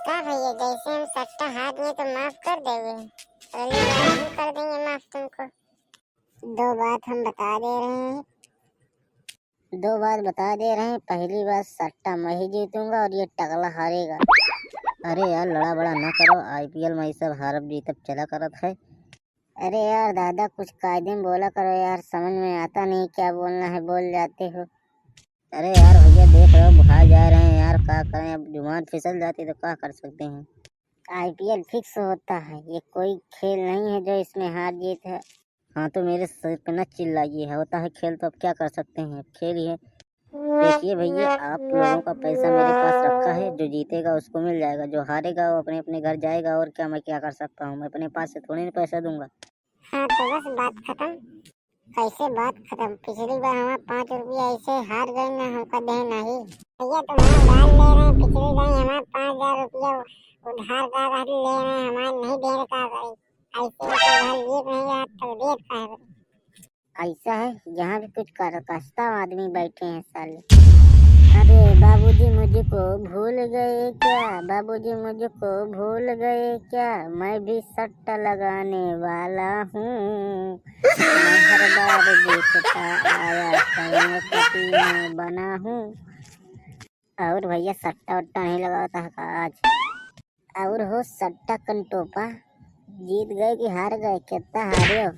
का भैया जैसे हम सट्टा हाथ में तो माफ कर देंगे, अगली बार हम कर देंगे माफ तुमको। दो बात हम बता दे रहे हैं, पहली बात सट्टा मैं ही जीतूंगा और ये टकला हारेगा। अरे यार लड़ा बड़ा ना करो, आईपीएल में सब हारब जीतब चला करत है। अरे यार दादा कुछ कायदे में बोला करो यार, समझ में आता नहीं क्या बोलना है, बोल जाते हो। अरे यार भैया देख रहे हो बुखार जा रहे हैं यार, क्या करें, अब जुबान फिसल जाती तो क्या कर सकते हैं। आईपीएल फिक्स होता है, ये कोई खेल नहीं है जो इसमें हार जीत है। हाँ तो मेरे सर पे न चिल्लाइए, होता है खेल तो अब क्या कर सकते हैं, खेल ही है। देखिए भैया आप लोगों का पैसा मेरे पास रखा है, जो जीतेगा उसको मिल जाएगा, जो हारेगा वो अपने अपने घर जाएगा। और क्या मैं क्या कर सकता हूँ, मैं अपने पास से थोड़ी ना पैसा दूंगा। हाँ तो बस बात खत्म। कैसे बात खत्म, पिछली बार हमारा 5 रुपया ऐसे हार गए ना, हमका देना ही भैया। तुम्हारा गाल ले रहे हैं, पिछली बार हमारा 5000 रुपया उधार का ले रहे हैं, हमारे नहीं देने का करें। ऐसे उधार लिए नहीं रहा तो देख का है। ऐसा है यहाँ भी कुछ करकस्ता आदमी बैठे हैं साले। अरे बाबूजी मुझको भूल गए क्या, बाबूजी मुझको भूल गए क्या, मैं भी सट्टा लगाने वाला हूँ। मैं हर बार देखता आया करोड़पति में बना हूँ। और भैया सट्टा वट्टा नहीं लगाता है आज। और हो सट्टा कंटोपा, जीत गए कि हार गए, कितना हारे हो।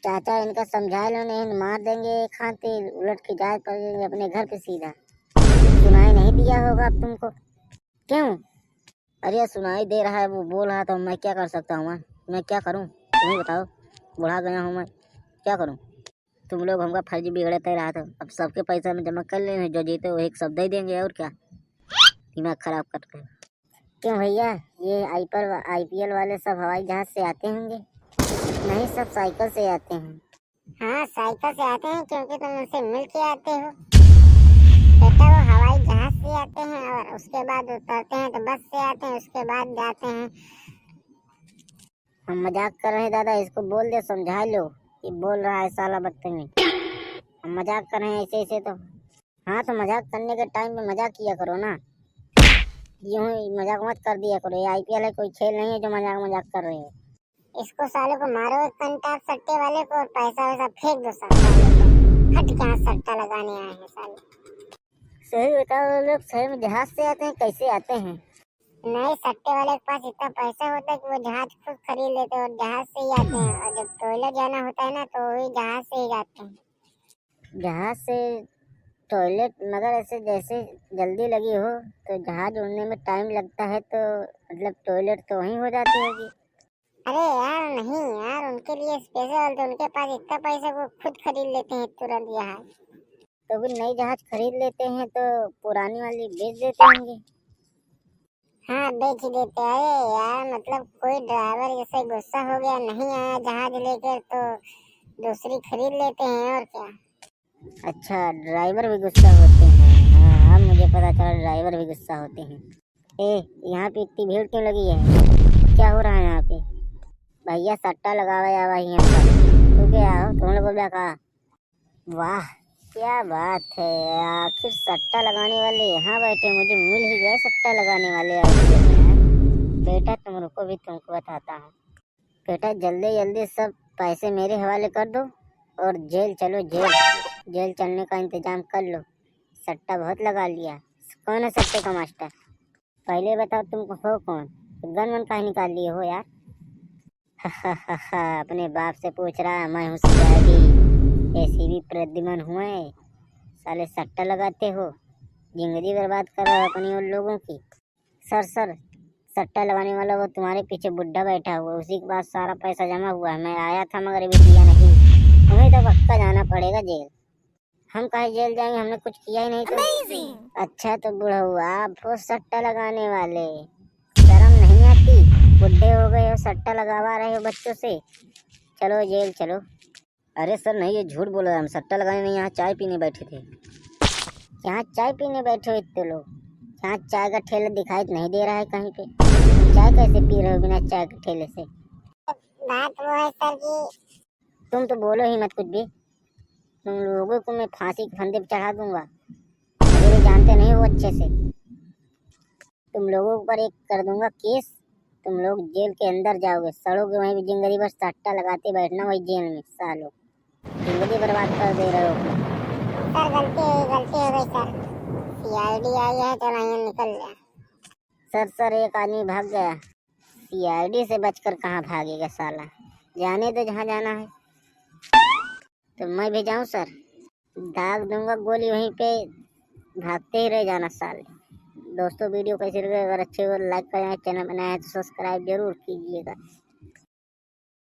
चाचा इनका समझा लो, नहीं मार देंगे खाते उलट के जाए पड़ेंगे अपने घर पे सीधा। सुनाई नहीं दिया होगा अब तुमको, क्यों? अरे सुनाई दे रहा है, वो बोल रहा था, मैं क्या कर सकता हूँ, मैं क्या करूँ तुम ही बताओ। बुढ़ा गया हूँ मैं, क्या करूँ। तुम लोग हमका फर्जी बिगड़ते रहा था, अब सबके पैसा में जमा कर लेंगे, जो जीते वो एक सब दे देंगे, और क्या दिमाग खराब करते। क्यों भैया ये आईपीएल वाले सब हवाई जहाज से आते होंगे? नहीं सब साइकिल से आते हैं। हाँ साइकिल से आते हैं क्योंकि तुम उनसे मिल के आते हो बेटा। वो हवाई जहाज से आते हैं और उसके बाद उतरते हैं तो बस से आते हैं, उसके बाद जाते हैं। हम मजाक कर रहे हैं दादा, इसको बोल दे समझा लो, ये बोल रहा है साला बदतमीज। हम मजाक कर रहे हैं ऐसे ऐसे तो। हाँ तो मजाक करने के टाइम में मजाक किया करो ना, यूं ही मजाक मत कर दिया करो। ये आईपीएल है, कोई खेल नहीं है जो मजाक मजाक कर रहे हो। इसको साले को मारो एक कंटाप सट्टे वाले को, और पैसा वैसा फेंक दो साले को। हट क्या सट्टा लगाने आए हैं साले। सही बताओ, लोग सही में जहाज से आते हैं, कैसे आते हैं? नहीं सट्टे वाले के पास इतना पैसा होता है कि वो जहाज खुद खरीद लेते हैं और जहाज से ही आते हैं। और जब टॉयलेट जाना होता है ना तो वही जहाज से ही जाते हैं। जहाज से टॉयलेट, मगर ऐसे जैसे जल्दी लगी हो तो जहाज उड़ने में टाइम लगता है, तो मतलब टॉयलेट तो वहीं हो जाती होगी। अरे यार नहीं यार, उनके लिए स्पेशल, तो उनके पास इतना पैसा वो खुद खरीद लेते हैं तुरंत जहाज। तो भी नई जहाज खरीद लेते हैं तो पुरानी वाली बेच देते होंगे। हाँ बेच देते हैं यार, मतलब कोई ड्राइवर जैसे गुस्सा हो गया नहीं आया जहाज लेकर तो दूसरी खरीद लेते हैं, और क्या। अच्छा ड्राइवर भी गुस्सा होते हैं? हाँ अब मुझे पता चला ड्राइवर भी गुस्सा होते हैं। यहाँ पे इतनी भीड़ क्यों लगी है, क्या हो रहा है यहाँ पे? भैया सट्टा लगावा आवा यहाँ पर, तू क्या हो, तुम लोग क्या कहा? वाह क्या बात है, आखिर सट्टा लगाने वाले यहाँ बैठे, मुझे मिल ही गए सट्टा लगाने वाले। बेटा तुम रुको भी तुमको बताता हूँ। बेटा जल्दी जल्दी सब पैसे मेरे हवाले कर दो और जेल चलो, जेल चलने का इंतजाम कर लो। सट्टा बहुत लगा लिया। कौन है सट्टे का मास्टर, पहले बताओ तुम हो कौन, गन वन कहीं निकाल लिए हो यार। अपने बाप से पूछ रहा है, मैं हूँ सीआईडी एसीबी प्रद्युमन हुए, साले सट्टा लगाते हो, जिंदगी बर्बाद कर रहे हो अपनी उन लोगों की। सर सट्टा लगाने वाला वो तुम्हारे पीछे बुढ़ा बैठा हुआ, उसी के पास सारा पैसा जमा हुआ है। मैं आया था मगर अभी दिया नहीं, तुम्हें तो पक्का जाना पड़ेगा जेल। हम कहीं जेल जाएंगे, हमने कुछ किया ही नहीं तो। अच्छा तो बुढ़ा हुआ आप वो सट्टा लगाने वाले, शर्म नहीं आती, बुढ़े हो गए हो सट्टा लगवा रहे हो बच्चों से, चलो जेल चलो। अरे सर नहीं ये झूठ बोल रहा है, हम सट्टा लगाने नहीं, यहाँ चाय पीने बैठे थे। यहाँ चाय पीने बैठे हो इतने लोग, यहाँ चाय का ठेला दिखाई नहीं दे रहा है कहीं पे, चाय कैसे पी रहे हो बिना चाय के ठेले से? बात वो है सर जी, तुम तो बोलो ही मत कुछ भी, तुम लोगों को मैं फांसी के फंदे पे चढ़ा दूंगा, मुझे भी जानते नहीं हो अच्छे से। तुम लोगों पर एक कर दूंगा केस। तुम लोग जेल के अंदर जाओगे, सड़ोगे वहीं पे जिंदगी भर सट्टा लगाते बैठना वही जेल में। सालों जिंदगी बर्बाद कर दे रहे हो। सर गलती हो गई सर। सीआईडी आई है तो नहीं निकल गया। सर एक आदमी भाग गया, सीआईडी से बचकर कहाँ भागेगा साला। जाने दो जहाँ जाना है। तो मैं भी जाऊँ सर? दाग दूंगा गोली वहीं पे, भागते ही रह जाना साले। दोस्तों वीडियो कैसे लगे? अगर अच्छे हो लाइक करें, चैनल बनाए तो सब्सक्राइब जरूर कीजिएगा।